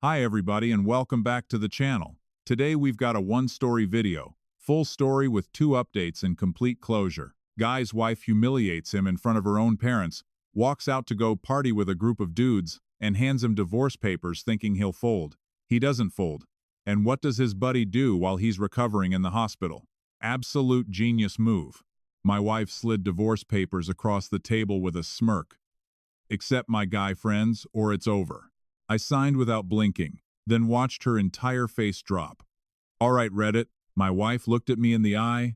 Hi everybody and welcome back to the channel. Today we've got a one-story video. Full story with 2 updates and complete closure. Guy's wife humiliates him in front of her own parents, walks out to go party with a group of dudes, and hands him divorce papers thinking he'll fold. He doesn't fold. And what does his buddy do while he's recovering in the hospital? Absolute genius move. My wife slid divorce papers across the table with a smirk. Accept my guy friends, or it's over. I signed without blinking, then watched her entire face drop. All right, Reddit, my wife looked at me in the eye,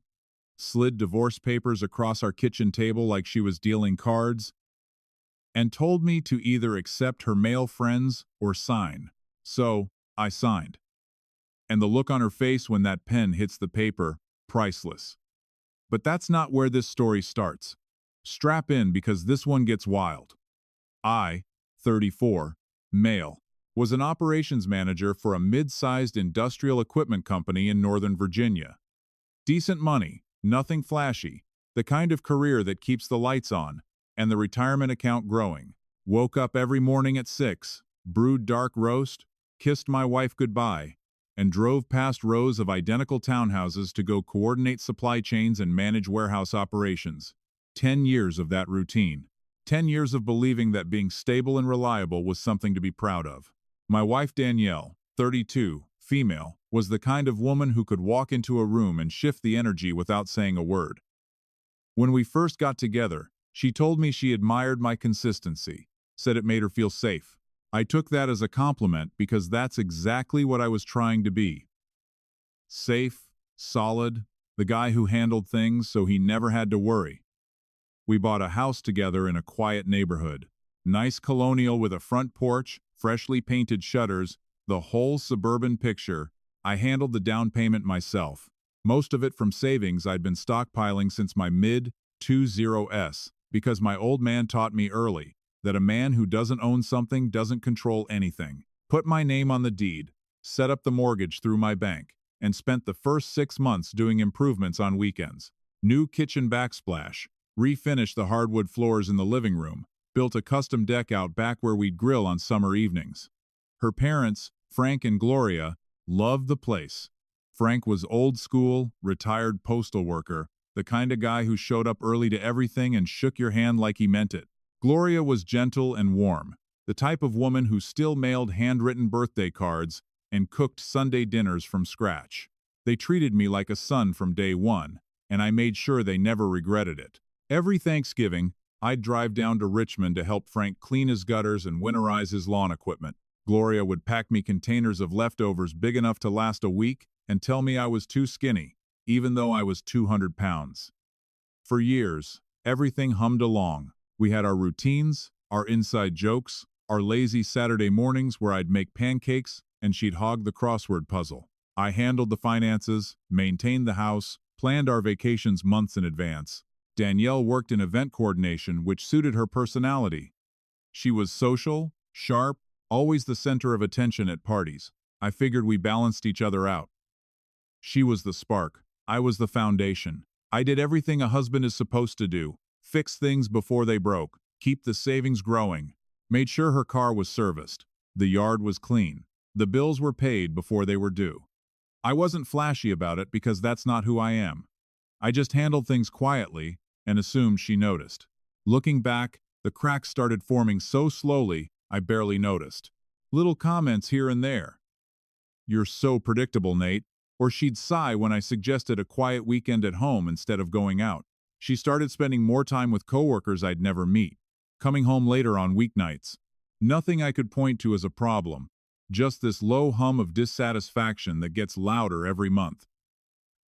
slid divorce papers across our kitchen table like she was dealing cards, and told me to either accept her male friends or sign. So, I signed. And the look on her face when that pen hits the paper, priceless. But that's not where this story starts. Strap in because this one gets wild. I, 34, male, was an operations manager for a mid-sized industrial equipment company in Northern Virginia. Decent money, nothing flashy, the kind of career that keeps the lights on, and the retirement account growing. Woke up every morning at 6, brewed dark roast, kissed my wife goodbye, and drove past rows of identical townhouses to go coordinate supply chains and manage warehouse operations. 10 years of that routine. 10 years of believing that being stable and reliable was something to be proud of. My wife Danielle, 32, female, was the kind of woman who could walk into a room and shift the energy without saying a word. When we first got together, she told me she admired my consistency, said it made her feel safe. I took that as a compliment because that's exactly what I was trying to be. Safe, solid, the guy who handled things so he never had to worry. We bought a house together in a quiet neighborhood. Nice colonial with a front porch, freshly painted shutters, the whole suburban picture. I handled the down payment myself, most of it from savings I'd been stockpiling since my mid-20s, because my old man taught me early that a man who doesn't own something doesn't control anything. Put my name on the deed, set up the mortgage through my bank, and spent the first 6 months doing improvements on weekends. New kitchen backsplash. Refinished the hardwood floors in the living room, built a custom deck out back where we'd grill on summer evenings. Her parents, Frank and Gloria, loved the place. Frank was old school, retired postal worker, the kind of guy who showed up early to everything and shook your hand like he meant it. Gloria was gentle and warm, the type of woman who still mailed handwritten birthday cards and cooked Sunday dinners from scratch. They treated me like a son from day one, and I made sure they never regretted it. Every Thanksgiving, I'd drive down to Richmond to help Frank clean his gutters and winterize his lawn equipment. Gloria would pack me containers of leftovers big enough to last a week and tell me I was too skinny, even though I was 200 pounds. For years, everything hummed along. We had our routines, our inside jokes, our lazy Saturday mornings where I'd make pancakes and she'd hog the crossword puzzle. I handled the finances, maintained the house, planned our vacations months in advance. Danielle worked in event coordination, which suited her personality. She was social, sharp, always the center of attention at parties. I figured we balanced each other out. She was the spark. I was the foundation. I did everything a husband is supposed to do. Fix things before they broke. Keep the savings growing. Made sure her car was serviced. The yard was clean. The bills were paid before they were due. I wasn't flashy about it because that's not who I am. I just handled things quietly and assumed she noticed. Looking back, the cracks started forming so slowly, I barely noticed. Little comments here and there. "You're so predictable, Nate." Or she'd sigh when I suggested a quiet weekend at home instead of going out. She started spending more time with coworkers I'd never meet, coming home later on weeknights. Nothing I could point to as a problem, just this low hum of dissatisfaction that gets louder every month.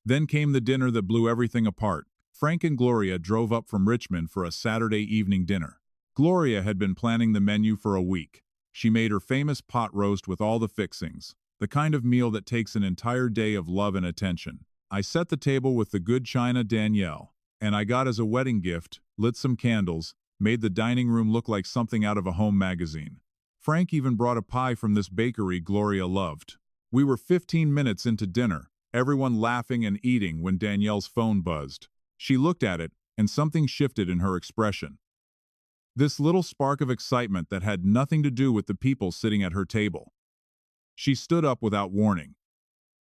Then came the dinner that blew everything apart. Frank and Gloria drove up from Richmond for a Saturday evening dinner. Gloria had been planning the menu for a week. She made her famous pot roast with all the fixings, the kind of meal that takes an entire day of love and attention. I set the table with the good china Danielle, and I got as a wedding gift, lit some candles, made the dining room look like something out of a home magazine. Frank even brought a pie from this bakery Gloria loved. We were 15 minutes into dinner, everyone laughing and eating when Danielle's phone buzzed. She looked at it, and something shifted in her expression. This little spark of excitement that had nothing to do with the people sitting at her table. She stood up without warning.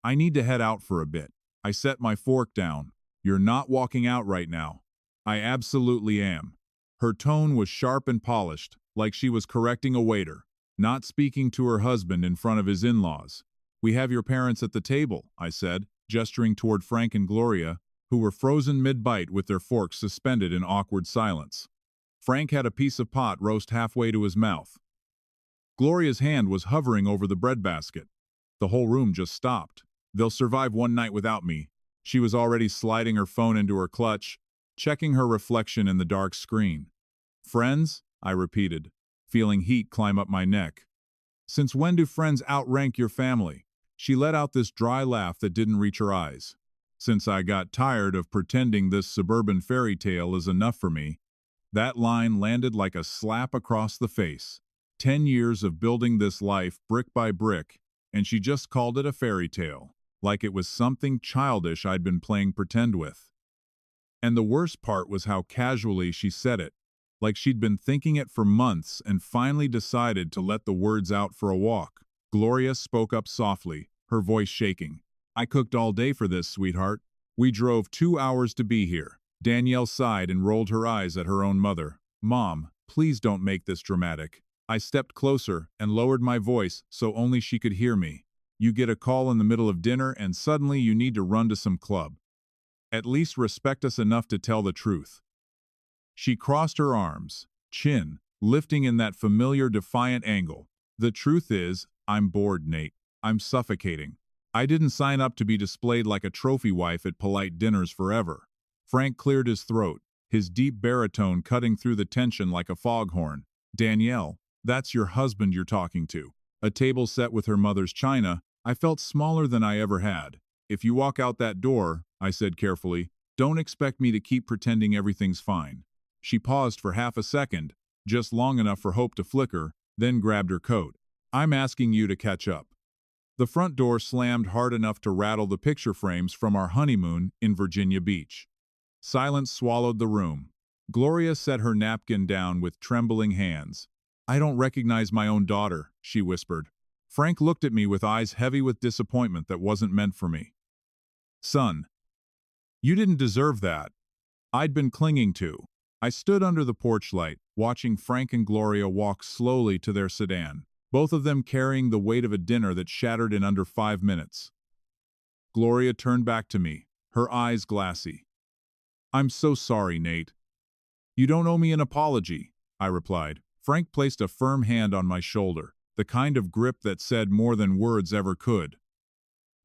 I need to head out for a bit. I set my fork down. You're not walking out right now. I absolutely am. Her tone was sharp and polished, like she was correcting a waiter, not speaking to her husband in front of his in-laws. We have your parents at the table, I said, gesturing toward Frank and Gloria, who were frozen mid-bite with their forks suspended in awkward silence. Frank had a piece of pot roast halfway to his mouth. Gloria's hand was hovering over the breadbasket. The whole room just stopped. They'll survive one night without me. She was already sliding her phone into her clutch, checking her reflection in the dark screen. Friends? I repeated, feeling heat climb up my neck. Since when do friends outrank your family? She let out this dry laugh that didn't reach her eyes. Since I got tired of pretending this suburban fairy tale is enough for me. That line landed like a slap across the face. 10 years of building this life brick by brick, and she just called it a fairy tale, like it was something childish I'd been playing pretend with. And the worst part was how casually she said it, like she'd been thinking it for months and finally decided to let the words out for a walk. Gloria spoke up softly, her voice shaking. I cooked all day for this, sweetheart. We drove 2 hours to be here. Danielle sighed and rolled her eyes at her own mother. Mom, please don't make this dramatic. I stepped closer and lowered my voice so only she could hear me. You get a call in the middle of dinner and suddenly you need to run to some club. At least respect us enough to tell the truth. She crossed her arms, chin lifting in that familiar defiant angle. The truth is, I'm bored, Nate. I'm suffocating. I didn't sign up to be displayed like a trophy wife at polite dinners forever. Frank cleared his throat, his deep baritone cutting through the tension like a foghorn. Danielle, that's your husband you're talking to. A table set with her mother's china, I felt smaller than I ever had. If you walk out that door, I said carefully, don't expect me to keep pretending everything's fine. She paused for half a second, just long enough for hope to flicker, then grabbed her coat. I'm asking you to catch up. The front door slammed hard enough to rattle the picture frames from our honeymoon in Virginia Beach. Silence swallowed the room. Gloria set her napkin down with trembling hands. I don't recognize my own daughter, she whispered. Frank looked at me with eyes heavy with disappointment that wasn't meant for me. Son, you didn't deserve that. I'd been clinging to. I stood under the porch light, watching Frank and Gloria walk slowly to their sedan, both of them carrying the weight of a dinner that shattered in under 5 minutes. Gloria turned back to me, her eyes glassy. I'm so sorry, Nate. You don't owe me an apology, I replied. Frank placed a firm hand on my shoulder, the kind of grip that said more than words ever could.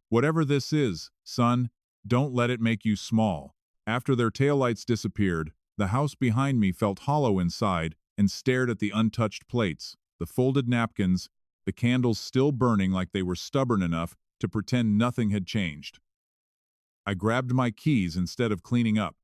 Whatever this is, son, don't let it make you small. After their taillights disappeared, the house behind me felt hollow inside and stared at the untouched plates, the folded napkins, the candles still burning like they were stubborn enough to pretend nothing had changed. I grabbed my keys instead of cleaning up.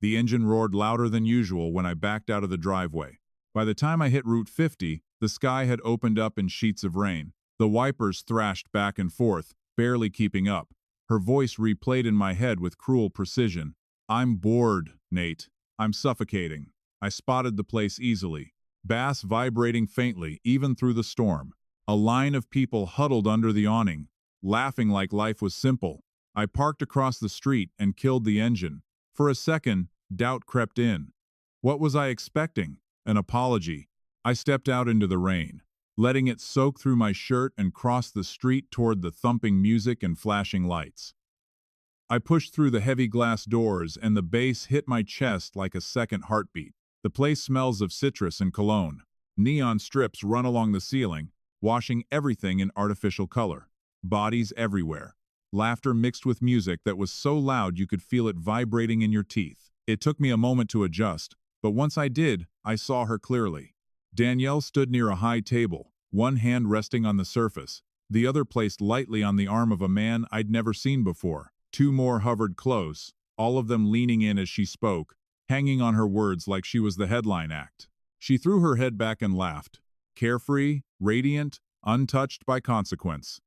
The engine roared louder than usual when I backed out of the driveway. By the time I hit Route 50, the sky had opened up in sheets of rain. The wipers thrashed back and forth, barely keeping up. Her voice replayed in my head with cruel precision. I'm bored, Nate. I'm suffocating. I spotted the place easily. Bass vibrating faintly, even through the storm. A line of people huddled under the awning, laughing like life was simple. I parked across the street and killed the engine. For a second, doubt crept in. What was I expecting? An apology. I stepped out into the rain, letting it soak through my shirt and crossed the street toward the thumping music and flashing lights. I pushed through the heavy glass doors and the bass hit my chest like a second heartbeat. The place smells of citrus and cologne. Neon strips run along the ceiling, washing everything in artificial color. Bodies everywhere. Laughter mixed with music that was so loud you could feel it vibrating in your teeth. It took me a moment to adjust, but once I did, I saw her clearly. Danielle stood near a high table, one hand resting on the surface, the other placed lightly on the arm of a man I'd never seen before. 2 more hovered close, all of them leaning in as she spoke, hanging on her words like she was the headline act. She threw her head back and laughed, carefree, radiant, untouched by consequence.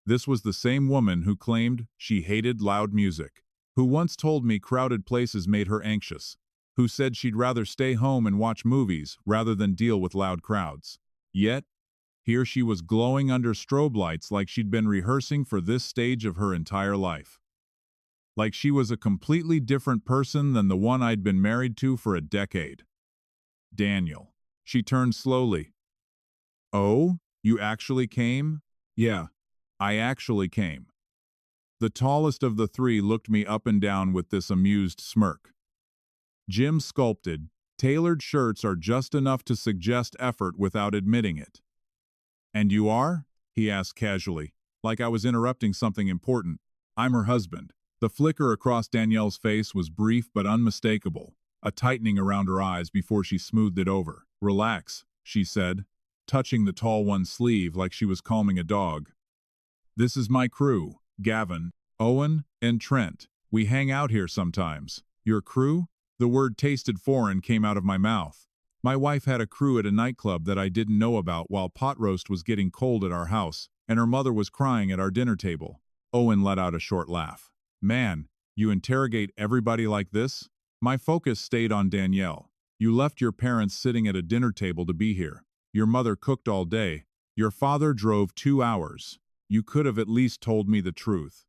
This was the same woman who claimed she hated loud music, who once told me crowded places made her anxious, who said she'd rather stay home and watch movies rather than deal with loud crowds. Yet, Here she was glowing under strobe lights like she'd been rehearsing for this stage of her entire life. Like she was a completely different person than the one I'd been married to for a decade. Daniel. She turned slowly. Oh, you actually came? Yeah, I actually came. The tallest of the three looked me up and down with this amused smirk. Jim sculpted, tailored shirts are just enough to suggest effort without admitting it. And you are? He asked casually, like I was interrupting something important. I'm her husband. The flicker across Danielle's face was brief but unmistakable, a tightening around her eyes before she smoothed it over. Relax, she said, touching the tall one's sleeve like she was calming a dog. This is my crew, Gavin, Owen, and Trent. We hang out here sometimes. Your crew? The word tasted foreign came out of my mouth. My wife had a crew at a nightclub that I didn't know about while pot roast was getting cold at our house, and her mother was crying at our dinner table. Owen let out a short laugh. Man, you interrogate everybody like this? My focus stayed on Danielle. You left your parents sitting at a dinner table to be here. Your mother cooked all day. Your father drove 2 hours. You could have at least told me the truth.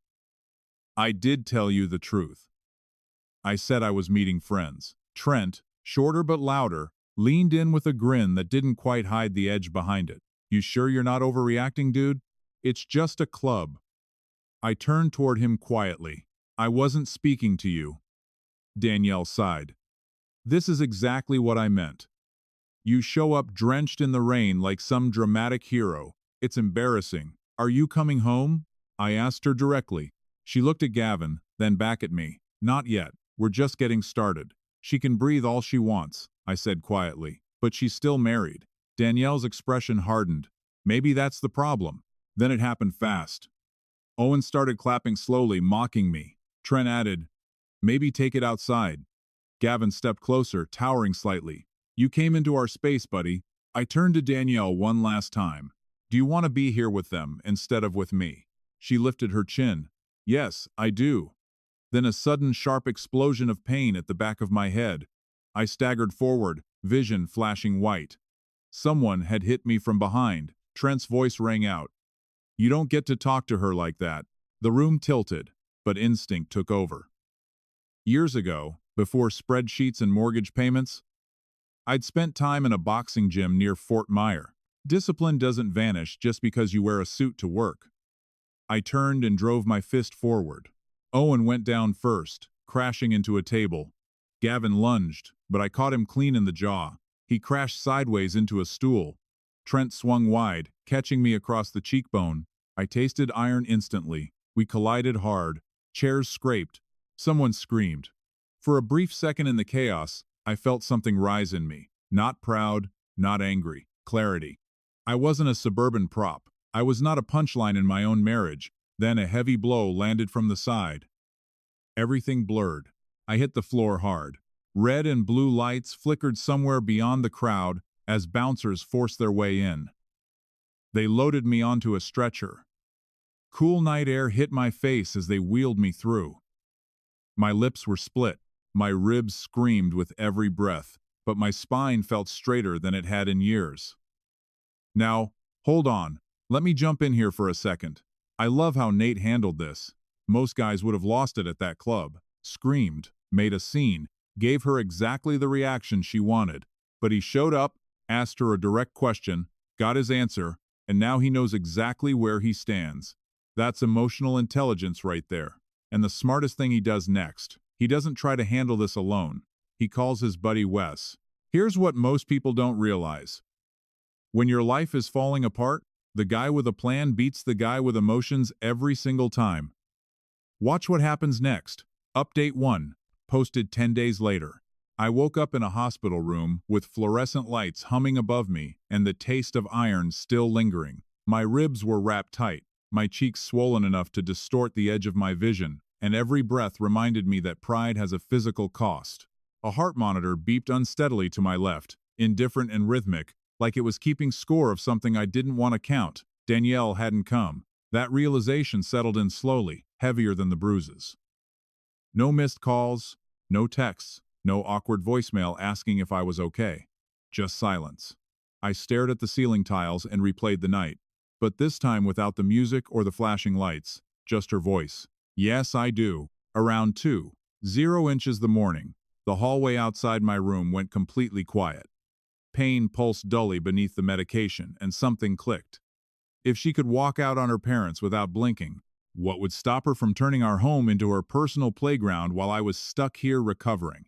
I did tell you the truth. I said I was meeting friends. Trent, shorter but louder, leaned in with a grin that didn't quite hide the edge behind it. You sure you're not overreacting, dude? It's just a club. I turned toward him quietly. I wasn't speaking to you. Danielle sighed. This is exactly what I meant. You show up drenched in the rain like some dramatic hero. It's embarrassing. Are you coming home? I asked her directly. She looked at Gavin, then back at me. Not yet. We're just getting started. She can breathe all she wants, I said quietly. But she's still married. Danielle's expression hardened. Maybe that's the problem. Then it happened fast. Owen started clapping slowly, mocking me. Trent added, maybe take it outside. Gavin stepped closer, towering slightly. You came into our space, buddy. I turned to Danielle one last time. Do you want to be here with them instead of with me? She lifted her chin. Yes, I do. Then a sudden sharp explosion of pain at the back of my head. I staggered forward, vision flashing white. Someone had hit me from behind. Trent's voice rang out. You don't get to talk to her like that. The room tilted, but instinct took over. Years ago, before spreadsheets and mortgage payments, I'd spent time in a boxing gym near Fort Myer. Discipline doesn't vanish just because you wear a suit to work. I turned and drove my fist forward. Owen went down first, crashing into a table. Gavin lunged, but I caught him clean in the jaw. He crashed sideways into a stool. Trent swung wide, catching me across the cheekbone. I tasted iron instantly. We collided hard. Chairs scraped. Someone screamed. For a brief second in the chaos, I felt something rise in me. Not proud, not angry. Clarity. I wasn't a suburban prop. I was not a punchline in my own marriage. Then a heavy blow landed from the side. Everything blurred. I hit the floor hard. Red and blue lights flickered somewhere beyond the crowd as bouncers forced their way in. They loaded me onto a stretcher. Cool night air hit my face as they wheeled me through. My lips were split. My ribs screamed with every breath, but my spine felt straighter than it had in years. Now, hold on. Let me jump in here for a second. I love how Nate handled this. Most guys would have lost it at that club. Screamed, made a scene, gave her exactly the reaction she wanted. But he showed up, asked her a direct question, got his answer, and now he knows exactly where he stands. That's emotional intelligence right there. And the smartest thing he does next, he doesn't try to handle this alone. He calls his buddy Wes. Here's what most people don't realize. When your life is falling apart, the guy with a plan beats the guy with emotions every single time. Watch what happens next. Update 1. Posted 10 days later. I woke up in a hospital room with fluorescent lights humming above me and the taste of iron still lingering. My ribs were wrapped tight, my cheeks swollen enough to distort the edge of my vision, and every breath reminded me that pride has a physical cost. A heart monitor beeped unsteadily to my left, indifferent and rhythmic, like it was keeping score of something I didn't want to count. Danielle hadn't come. That realization settled in slowly, heavier than the bruises. No missed calls, no texts, no awkward voicemail asking if I was okay. Just silence. I stared at the ceiling tiles and replayed the night. But this time without the music or the flashing lights, just her voice. Yes, I do. Around 2:00 the morning, the hallway outside my room went completely quiet. Pain pulsed dully beneath the medication, and something clicked. If she could walk out on her parents without blinking, what would stop her from turning our home into her personal playground while I was stuck here recovering?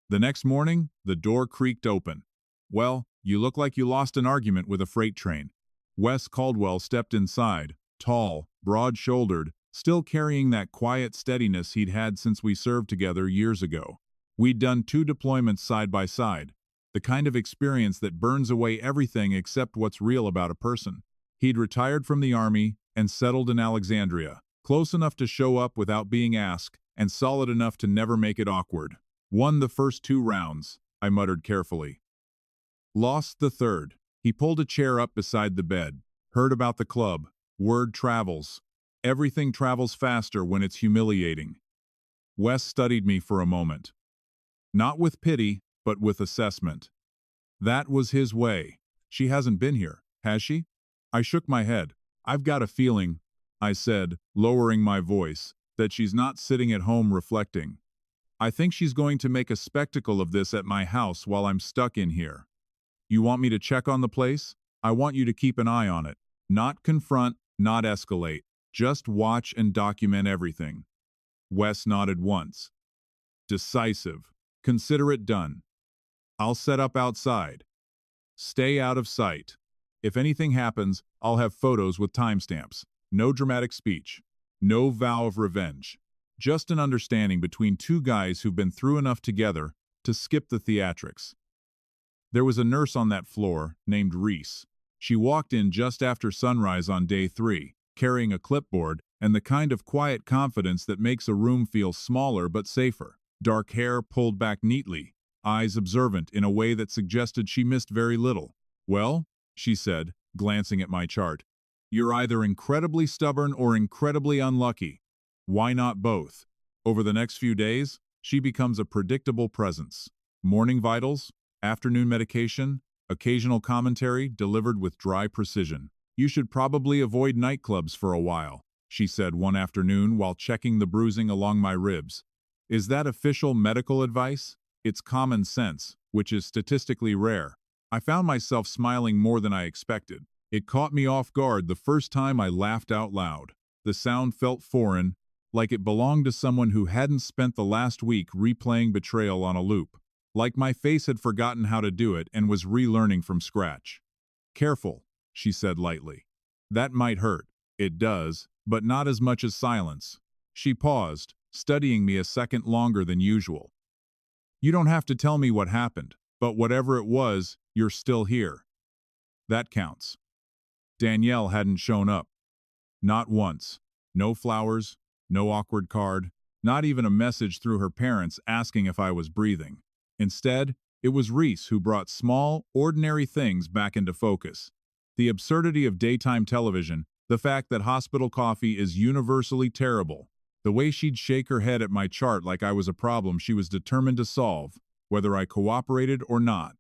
The next morning, the door creaked open. "Well, you look like you lost an argument with a freight train." Wes Caldwell stepped inside, tall, broad-shouldered, still carrying that quiet steadiness he'd had since we served together years ago. We'd done 2 deployments side by side, the kind of experience that burns away everything except what's real about a person. He'd retired from the army and settled in Alexandria, close enough to show up without being asked, and solid enough to never make it awkward. Won the first 2 rounds, I muttered carefully. Lost the third. He pulled a chair up beside the bed. Heard about the club. Word travels. Everything travels faster when it's humiliating. Wes studied me for a moment. Not with pity, but with assessment. That was his way. She hasn't been here, has she? I shook my head. I've got a feeling, I said, lowering my voice, that she's not sitting at home reflecting. I think she's going to make a spectacle of this at my house while I'm stuck in here. You want me to check on the place? I want you to keep an eye on it. Not confront, not escalate. Just watch and document everything. Wes nodded once. Decisive. Consider it done. I'll set up outside. Stay out of sight. If anything happens, I'll have photos with timestamps. No dramatic speech. No vow of revenge. Just an understanding between 2 guys who've been through enough together to skip the theatrics. There was a nurse on that floor named Reese. She walked in just after sunrise on day 3, carrying a clipboard and the kind of quiet confidence that makes a room feel smaller but safer. Dark hair pulled back neatly, eyes observant in a way that suggested she missed very little. "Well," she said, glancing at my chart, "you're either incredibly stubborn or incredibly unlucky. Why not both?" Over the next few days, she becomes a predictable presence. Morning vitals, afternoon medication, occasional commentary delivered with dry precision. "You should probably avoid nightclubs for a while," she said one afternoon while checking the bruising along my ribs. "Is that official medical advice? It's common sense, which is statistically rare." I found myself smiling more than I expected. It caught me off guard the first time I laughed out loud. The sound felt foreign, like it belonged to someone who hadn't spent the last week replaying Betrayal on a loop. Like my face had forgotten how to do it and was relearning from scratch. "Careful," she said lightly. "That might hurt." "It does, but not as much as silence." She paused, studying me a second longer than usual. "You don't have to tell me what happened, but whatever it was, you're still here. That counts." Danielle hadn't shown up. Not once. No flowers, no awkward card, not even a message through her parents asking if I was breathing. Instead, it was Reese who brought small, ordinary things back into focus. The absurdity of daytime television, the fact that hospital coffee is universally terrible, the way she'd shake her head at my chart like I was a problem she was determined to solve, whether I cooperated or not.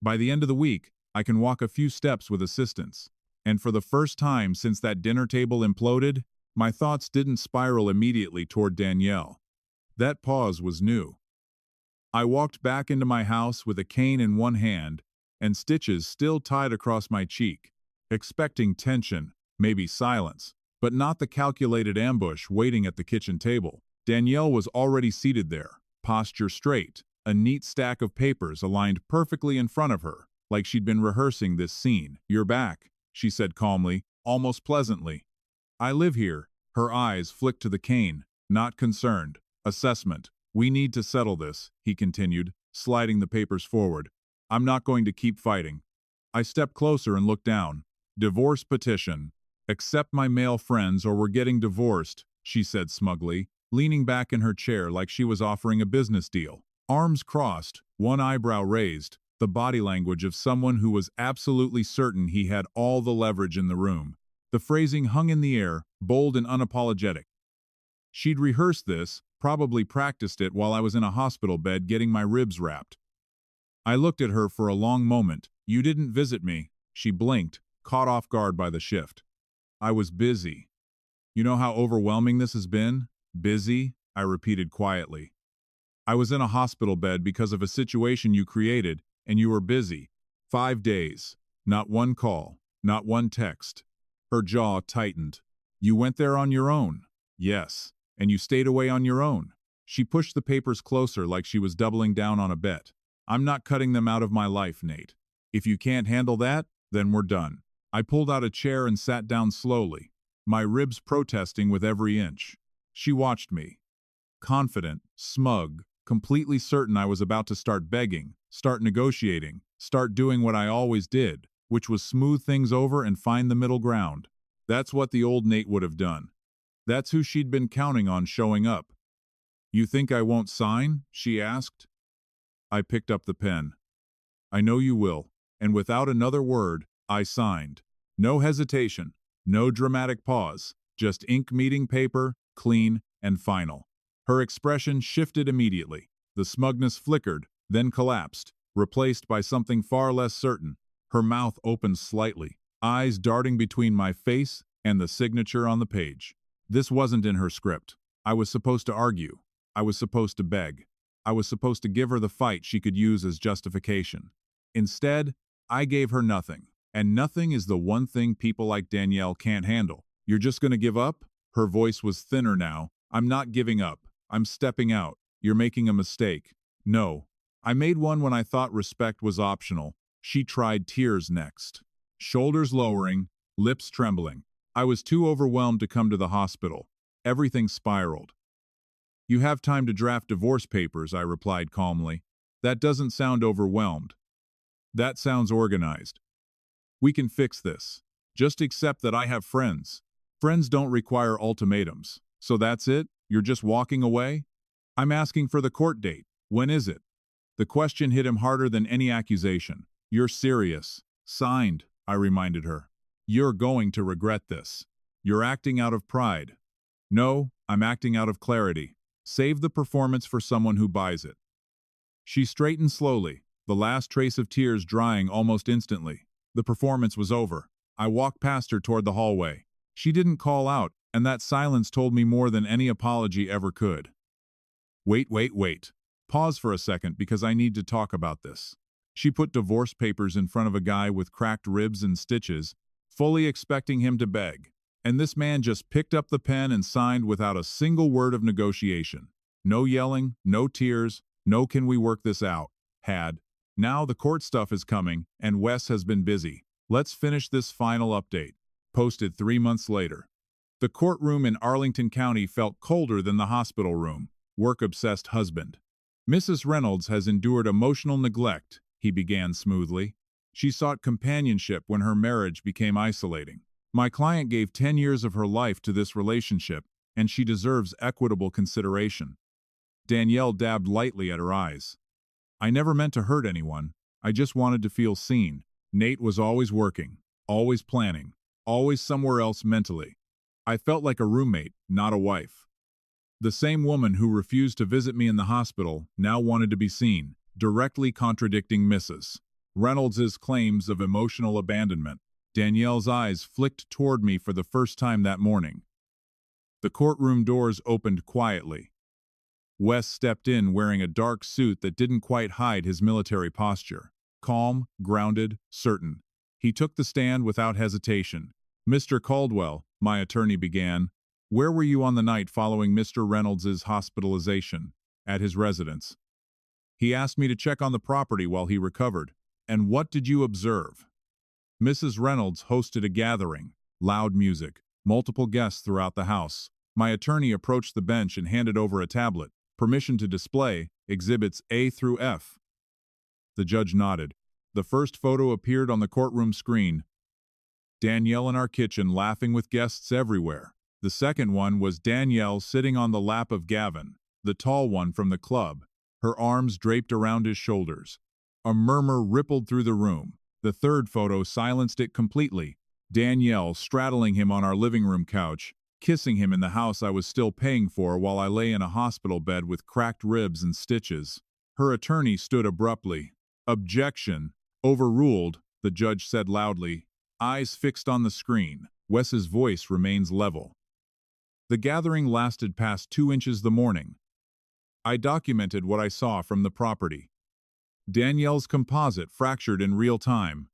By the end of the week, I can walk a few steps with assistance. And for the first time since that dinner table imploded, my thoughts didn't spiral immediately toward Danielle. That pause was new. I walked back into my house with a cane in one hand and stitches still tied across my cheek, expecting tension, maybe silence, but not the calculated ambush waiting at the kitchen table. Danielle was already seated there, posture straight, a neat stack of papers aligned perfectly in front of her, like she'd been rehearsing this scene. "You're back," she said calmly, almost pleasantly. "I live here." Her eyes flicked to the cane, not concerned. "Assessment. We need to settle this," he continued, sliding the papers forward. "I'm not going to keep fighting." I stepped closer and looked down. "Divorce petition. Accept my male friends or we're getting divorced," she said smugly, leaning back in her chair like she was offering a business deal. Arms crossed, one eyebrow raised, the body language of someone who was absolutely certain he had all the leverage in the room. The phrasing hung in the air, bold and unapologetic. She'd rehearsed this, probably practiced it while I was in a hospital bed getting my ribs wrapped. I looked at her for a long moment, You didn't visit me. She blinked, caught off guard by the shift. I was busy. You know how overwhelming this has been? Busy? I repeated quietly. I was in a hospital bed because of a situation you created, and you were busy. 5 days. Not one call. Not one text. Her jaw tightened. You went there on your own. Yes. And you stayed away on your own. She pushed the papers closer like she was doubling down on a bet. I'm not cutting them out of my life, Nate. If you can't handle that, then we're done. I pulled out a chair and sat down slowly, my ribs protesting with every inch. She watched me. Confident, smug, completely certain I was about to start begging, start negotiating, start doing what I always did, which was smooth things over and find the middle ground. That's what the old Nate would have done. That's who she'd been counting on showing up. You think I won't sign? She asked. I picked up the pen. I know you will. And without another word, I signed. No hesitation, no dramatic pause, just ink meeting paper, clean and final. Her expression shifted immediately. The smugness flickered, then collapsed, replaced by something far less certain. Her mouth opened slightly, eyes darting between my face and the signature on the page. This wasn't in her script. I was supposed to argue. I was supposed to beg. I was supposed to give her the fight she could use as justification. Instead, I gave her nothing. And nothing is the one thing people like Danielle can't handle. You're just going to give up? Her voice was thinner now. I'm not giving up. I'm stepping out. You're making a mistake. No. I made one when I thought respect was optional. She tried tears next. Shoulders lowering, lips trembling. I was too overwhelmed to come to the hospital. Everything spiraled. You have time to draft divorce papers, I replied calmly. That doesn't sound overwhelmed. That sounds organized. We can fix this. Just accept that I have friends. Friends don't require ultimatums. So that's it? You're just walking away? I'm asking for the court date. When is it? The question hit him harder than any accusation. You're serious. Signed, I reminded her. You're going to regret this. You're acting out of pride. No, I'm acting out of clarity. Save the performance for someone who buys it. She straightened slowly, the last trace of tears drying almost instantly. The performance was over. I walked past her toward the hallway. She didn't call out, and that silence told me more than any apology ever could. Wait. Pause for a second because I need to talk about this. She put divorce papers in front of a guy with cracked ribs and stitches, fully expecting him to beg. And this man just picked up the pen and signed without a single word of negotiation. No yelling, no tears, no can we work this out. Now the court stuff is coming, and Wes has been busy. Let's finish this final update. Posted 3 months later. The courtroom in Arlington County felt colder than the hospital room. Work-obsessed husband. Mrs. Reynolds has endured emotional neglect, he began smoothly. She sought companionship when her marriage became isolating. My client gave 10 years of her life to this relationship, and she deserves equitable consideration. Danielle dabbed lightly at her eyes. I never meant to hurt anyone. I just wanted to feel seen. Nate was always working, always planning, always somewhere else mentally. I felt like a roommate, not a wife. The same woman who refused to visit me in the hospital now wanted to be seen, directly contradicting Mrs. Reynolds's claims of emotional abandonment. Danielle's eyes flicked toward me for the first time that morning. The courtroom doors opened quietly. Wes stepped in wearing a dark suit that didn't quite hide his military posture. Calm, grounded, certain. He took the stand without hesitation. Mr. Caldwell, my attorney began, where were you on the night following Mr. Reynolds's hospitalization? At his residence. He asked me to check on the property while he recovered. And what did you observe? Mrs. Reynolds hosted a gathering. Loud music. Multiple guests throughout the house. My attorney approached the bench and handed over a tablet. Permission to display, exhibits A through F. The judge nodded. The first photo appeared on the courtroom screen. Danielle in our kitchen laughing with guests everywhere. The second one was Danielle sitting on the lap of Gavin, the tall one from the club, her arms draped around his shoulders. A murmur rippled through the room. The third photo silenced it completely. Danielle straddling him on our living room couch, kissing him in the house I was still paying for while I lay in a hospital bed with cracked ribs and stitches. Her attorney stood abruptly. Objection. Overruled, the judge said loudly, eyes fixed on the screen. Wes's voice remains level. The gathering lasted past 2 inches the morning. I documented what I saw from the property. Danielle's composite fractured in real time.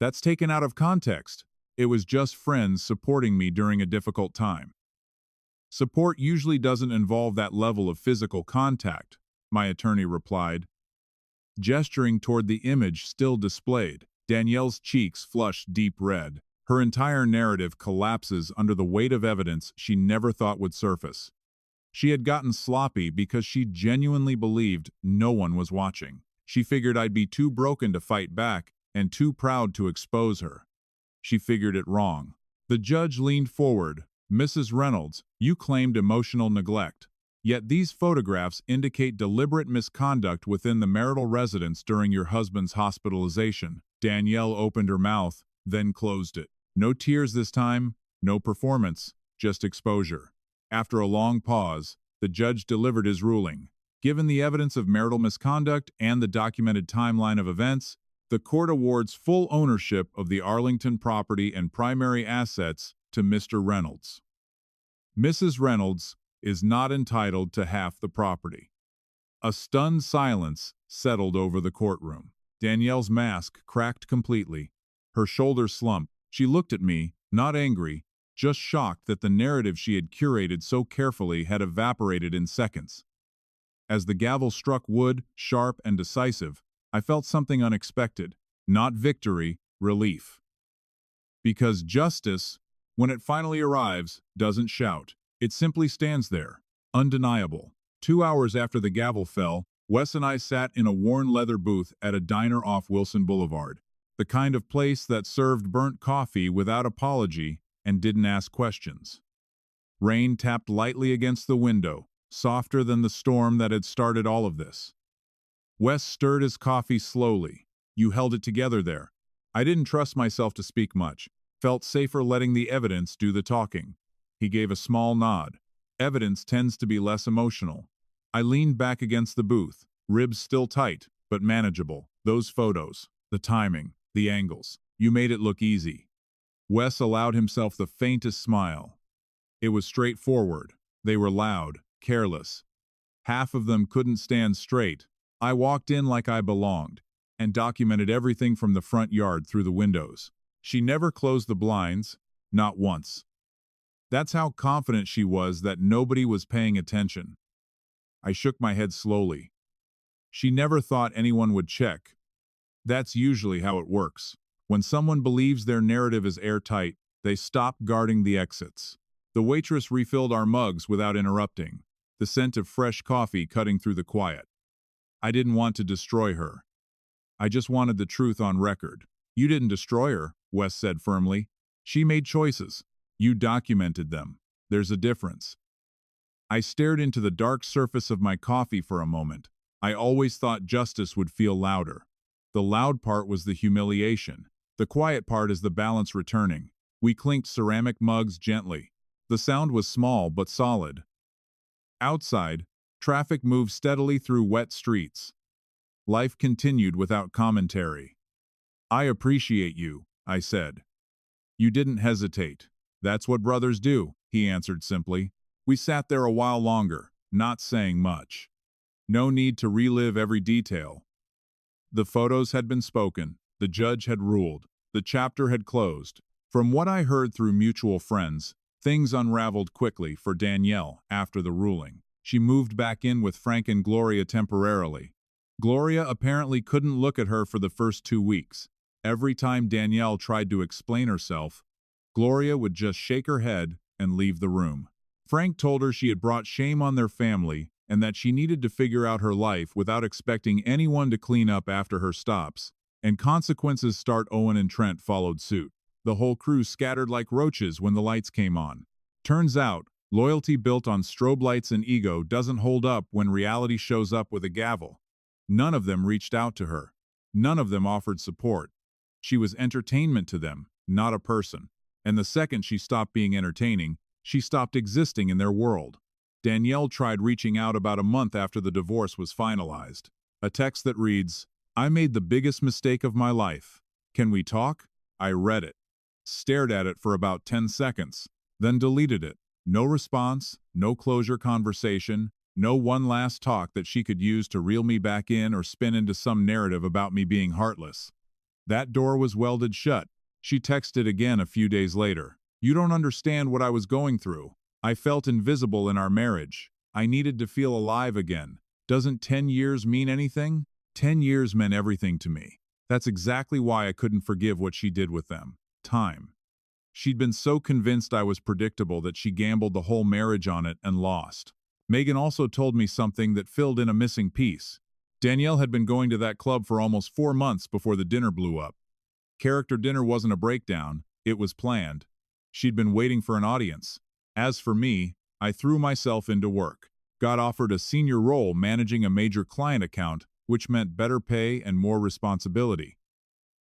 That's taken out of context. It was just friends supporting me during a difficult time. Support usually doesn't involve that level of physical contact, my attorney replied, gesturing toward the image still displayed. Danielle's cheeks flushed deep red. Her entire narrative collapses under the weight of evidence she never thought would surface. She had gotten sloppy because she genuinely believed no one was watching. She figured I'd be too broken to fight back and too proud to expose her. She figured it wrong. The judge leaned forward. Mrs. Reynolds, you claimed emotional neglect. Yet these photographs indicate deliberate misconduct within the marital residence during your husband's hospitalization. Danielle opened her mouth, then closed it. No tears this time, no performance, just exposure. After a long pause, the judge delivered his ruling. Given the evidence of marital misconduct and the documented timeline of events, the court awards full ownership of the Arlington property and primary assets to Mr. Reynolds. Mrs. Reynolds is not entitled to half the property. A stunned silence settled over the courtroom. Danielle's mask cracked completely. Her shoulders slumped. She looked at me, not angry, just shocked that the narrative she had curated so carefully had evaporated in seconds. As the gavel struck wood, sharp and decisive, I felt something unexpected. Not victory, relief. Because justice, when it finally arrives, doesn't shout. It simply stands there, undeniable. 2 hours after the gavel fell, Wes and I sat in a worn leather booth at a diner off Wilson Boulevard, the kind of place that served burnt coffee without apology and didn't ask questions. Rain tapped lightly against the window, softer than the storm that had started all of this. Wes stirred his coffee slowly. You held it together there. I didn't trust myself to speak much, felt safer letting the evidence do the talking. He gave a small nod. Evidence tends to be less emotional. I leaned back against the booth, ribs still tight, but manageable. Those photos, the timing, the angles. You made it look easy. Wes allowed himself the faintest smile. It was straightforward. They were loud, careless. Half of them couldn't stand straight. I walked in like I belonged, and documented everything from the front yard through the windows. She never closed the blinds, not once. That's how confident she was that nobody was paying attention. I shook my head slowly. She never thought anyone would check. That's usually how it works. When someone believes their narrative is airtight, they stop guarding the exits. The waitress refilled our mugs without interrupting, the scent of fresh coffee cutting through the quiet. I didn't want to destroy her. I just wanted the truth on record. You didn't destroy her, Wes said firmly. She made choices. You documented them. There's a difference. I stared into the dark surface of my coffee for a moment. I always thought justice would feel louder. The loud part was the humiliation. The quiet part is the balance returning. We clinked ceramic mugs gently. The sound was small but solid. Outside, traffic moved steadily through wet streets. Life continued without commentary. I appreciate you, I said. You didn't hesitate. That's what brothers do, he answered simply. We sat there a while longer, not saying much. No need to relive every detail. The photos had been spoken. The judge had ruled. The chapter had closed. From what I heard through mutual friends, things unraveled quickly for Danielle after the ruling. She moved back in with Frank and Gloria temporarily. Gloria apparently couldn't look at her for the first 2 weeks. Every time Danielle tried to explain herself, Gloria would just shake her head and leave the room. Frank told her she had brought shame on their family and that she needed to figure out her life without expecting anyone to clean up after her stops. And consequences start. Owen and Trent followed suit. The whole crew scattered like roaches when the lights came on. Turns out, loyalty built on strobe lights and ego doesn't hold up when reality shows up with a gavel. None of them reached out to her. None of them offered support. She was entertainment to them, not a person. And the second she stopped being entertaining, she stopped existing in their world. Danielle tried reaching out about a month after the divorce was finalized. A text that reads, I made the biggest mistake of my life. Can we talk? I read it, stared at it for about 10 seconds, then deleted it. No response, no closure conversation, no one last talk that she could use to reel me back in or spin into some narrative about me being heartless. That door was welded shut. She texted again a few days later. You don't understand what I was going through. I felt invisible in our marriage. I needed to feel alive again. Doesn't 10 years mean anything? 10 years meant everything to me. That's exactly why I couldn't forgive what she did with them. Time. She'd been so convinced I was predictable that she gambled the whole marriage on it and lost. Megan also told me something that filled in a missing piece. Danielle had been going to that club for almost 4 months before the dinner blew up. Character dinner wasn't a breakdown, it was planned. She'd been waiting for an audience. As for me, I threw myself into work. Got offered a senior role managing a major client account, which meant better pay and more responsibility.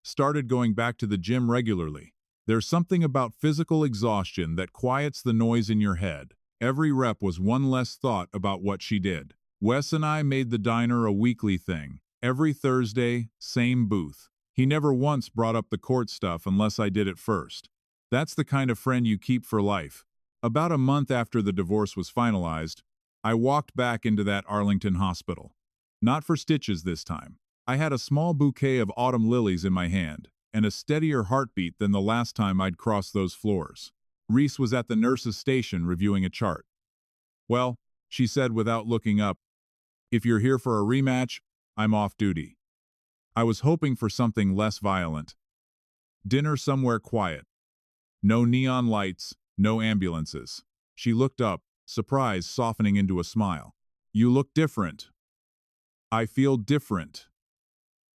Started going back to the gym regularly. There's something about physical exhaustion that quiets the noise in your head. Every rep was one less thought about what she did. Wes and I made the diner a weekly thing. Every Thursday, same booth. He never once brought up the court stuff unless I did it first. That's the kind of friend you keep for life. About a month after the divorce was finalized, I walked back into that Arlington hospital. Not for stitches this time. I had a small bouquet of autumn lilies in my hand, and a steadier heartbeat than the last time I'd crossed those floors. Reese was at the nurse's station reviewing a chart. Well, she said without looking up, if you're here for a rematch, I'm off duty. I was hoping for something less violent. Dinner somewhere quiet. No neon lights, no ambulances. She looked up, surprise softening into a smile. You look different. I feel different.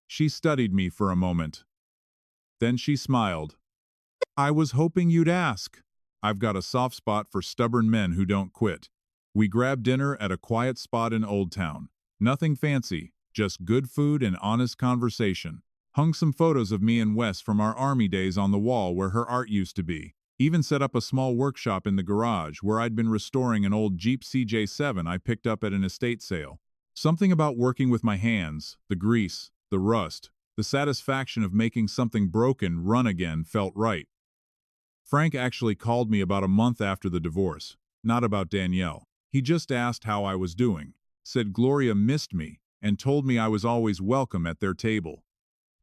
She studied me for a moment. Then she smiled. I was hoping you'd ask. I've got a soft spot for stubborn men who don't quit. We grabbed dinner at a quiet spot in Old Town. Nothing fancy, just good food and honest conversation. Hung some photos of me and Wes from our army days on the wall where her art used to be. Even set up a small workshop in the garage where I'd been restoring an old Jeep CJ7 I picked up at an estate sale. Something about working with my hands, the grease, the rust, the satisfaction of making something broken run again felt right. Frank actually called me about a month after the divorce, not about Danielle. He just asked how I was doing, said Gloria missed me, and told me I was always welcome at their table.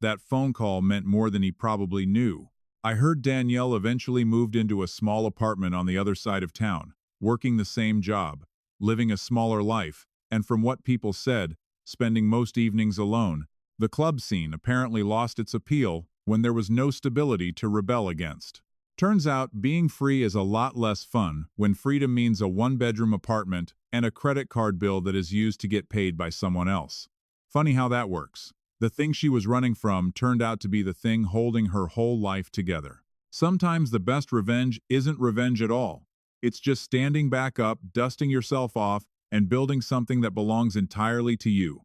That phone call meant more than he probably knew. I heard Danielle eventually moved into a small apartment on the other side of town, working the same job, living a smaller life, and from what people said, spending most evenings alone. The club scene apparently lost its appeal when there was no stability to rebel against. Turns out being free is a lot less fun when freedom means a one-bedroom apartment and a credit card bill that is used to get paid by someone else. Funny how that works. The thing she was running from turned out to be the thing holding her whole life together. Sometimes the best revenge isn't revenge at all. It's just standing back up, dusting yourself off, and building something that belongs entirely to you.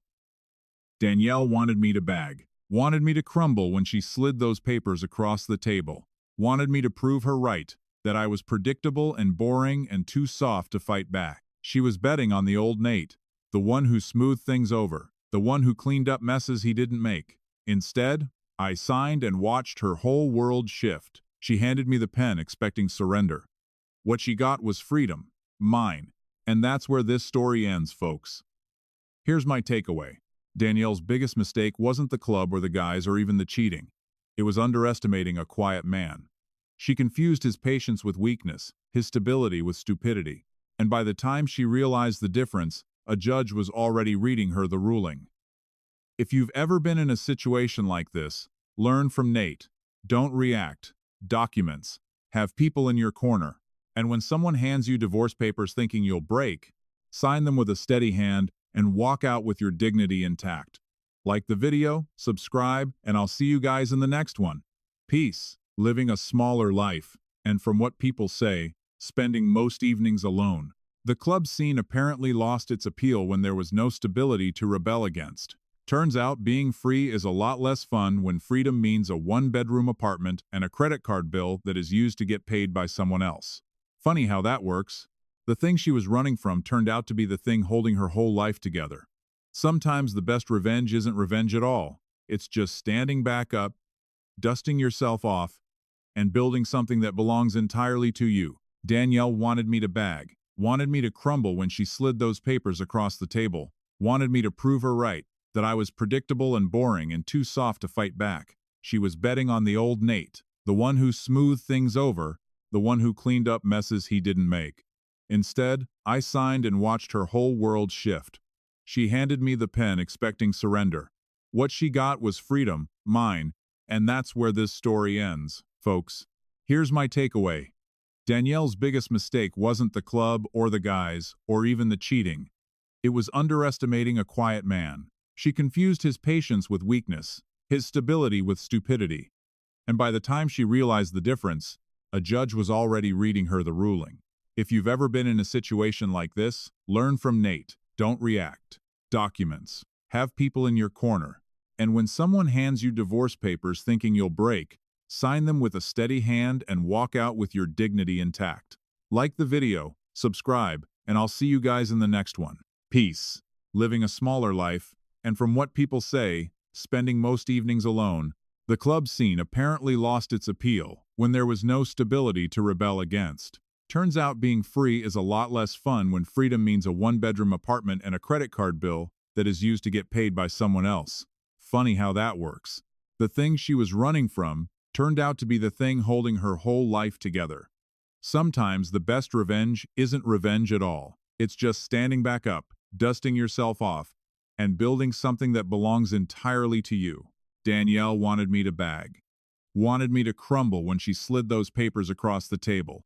Danielle wanted me to bag, wanted me to crumble when she slid those papers across the table, wanted me to prove her right, that I was predictable and boring and too soft to fight back. She was betting on the old Nate, the one who smoothed things over, the one who cleaned up messes he didn't make. Instead, I signed and watched her whole world shift. She handed me the pen expecting surrender. What she got was freedom, mine, and that's where this story ends, folks. Here's my takeaway. Danielle's biggest mistake wasn't the club or the guys or even the cheating. It was underestimating a quiet man. She confused his patience with weakness, his stability with stupidity, and by the time she realized the difference, a judge was already reading her the ruling. If you've ever been in a situation like this, learn from Nate. Don't react. Documents. Have people in your corner. And when someone hands you divorce papers thinking you'll break, sign them with a steady hand and walk out with your dignity intact. Like the video, subscribe, and I'll see you guys in the next one. Peace. Living a smaller life, and from what people say, spending most evenings alone. The club scene apparently lost its appeal when there was no stability to rebel against. Turns out being free is a lot less fun when freedom means a one-bedroom apartment and a credit card bill that is used to get paid by someone else. Funny how that works. The thing she was running from turned out to be the thing holding her whole life together. Sometimes the best revenge isn't revenge at all. It's just standing back up, dusting yourself off, and building something that belongs entirely to you. Danielle wanted me to bag, wanted me to crumble when she slid those papers across the table, wanted me to prove her right, that I was predictable and boring and too soft to fight back. She was betting on the old Nate, the one who smoothed things over, the one who cleaned up messes he didn't make. Instead, I signed and watched her whole world shift. She handed me the pen expecting surrender. What she got was freedom, mine, and that's where this story ends, folks. Here's my takeaway. Danielle's biggest mistake wasn't the club or the guys or even the cheating. It was underestimating a quiet man. She confused his patience with weakness, his stability with stupidity. And by the time she realized the difference, a judge was already reading her the ruling. If you've ever been in a situation like this, learn from Nate. Don't react. Documents. Have people in your corner. And when someone hands you divorce papers thinking you'll break, sign them with a steady hand and walk out with your dignity intact. Like the video, subscribe, and I'll see you guys in the next one. Peace. Living a smaller life, and from what people say, spending most evenings alone, the club scene apparently lost its appeal when there was no stability to rebel against. Turns out being free is a lot less fun when freedom means a one-bedroom apartment and a credit card bill that is used to get paid by someone else. Funny how that works. The thing she was running from turned out to be the thing holding her whole life together. Sometimes the best revenge isn't revenge at all. It's just standing back up, dusting yourself off, and building something that belongs entirely to you. Danielle wanted me to bag. Wanted me to crumble when she slid those papers across the table.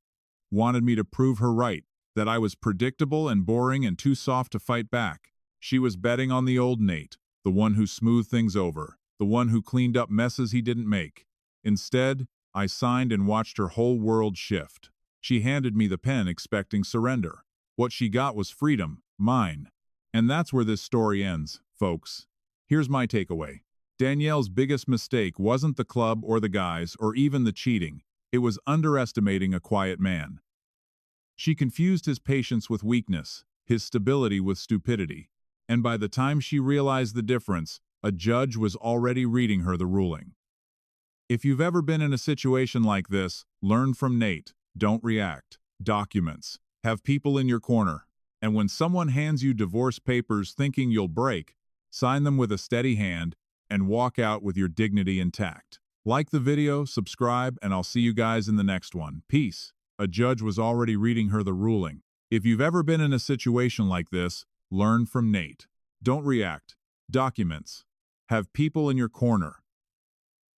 Wanted me to prove her right, that I was predictable and boring and too soft to fight back. She was betting on the old Nate, the one who smoothed things over, the one who cleaned up messes he didn't make. Instead, I signed and watched her whole world shift. She handed me the pen expecting surrender. What she got was freedom, mine. And that's where this story ends, folks. Here's my takeaway. Danielle's biggest mistake wasn't the club or the guys or even the cheating. It was underestimating a quiet man. She confused his patience with weakness, his stability with stupidity. And by the time she realized the difference, a judge was already reading her the ruling. If you've ever been in a situation like this, learn from Nate. Don't react. Documents. Have people in your corner. And when someone hands you divorce papers thinking you'll break, sign them with a steady hand and walk out with your dignity intact. Like the video, subscribe, and I'll see you guys in the next one. Peace. A judge was already reading her the ruling. If you've ever been in a situation like this, learn from Nate. Don't react. Documents. Have people in your corner.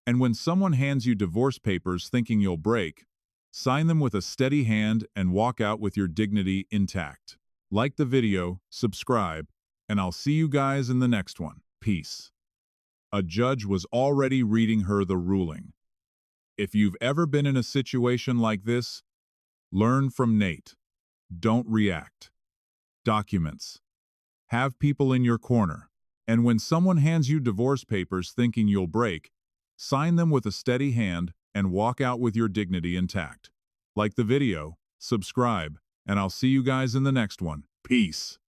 And when someone hands you divorce papers thinking you'll break, sign them with a steady hand and walk out with your dignity intact. Like the video, subscribe, and I'll see you guys in the next one. Peace. A judge was already reading her the ruling. If you've ever been in a situation like this, learn from Nate. Don't react. Documents. Have people in your corner. And when someone hands you divorce papers thinking you'll break, sign them with a steady hand and walk out with your dignity intact. Like the video, subscribe, and I'll see you guys in the next one. Peace.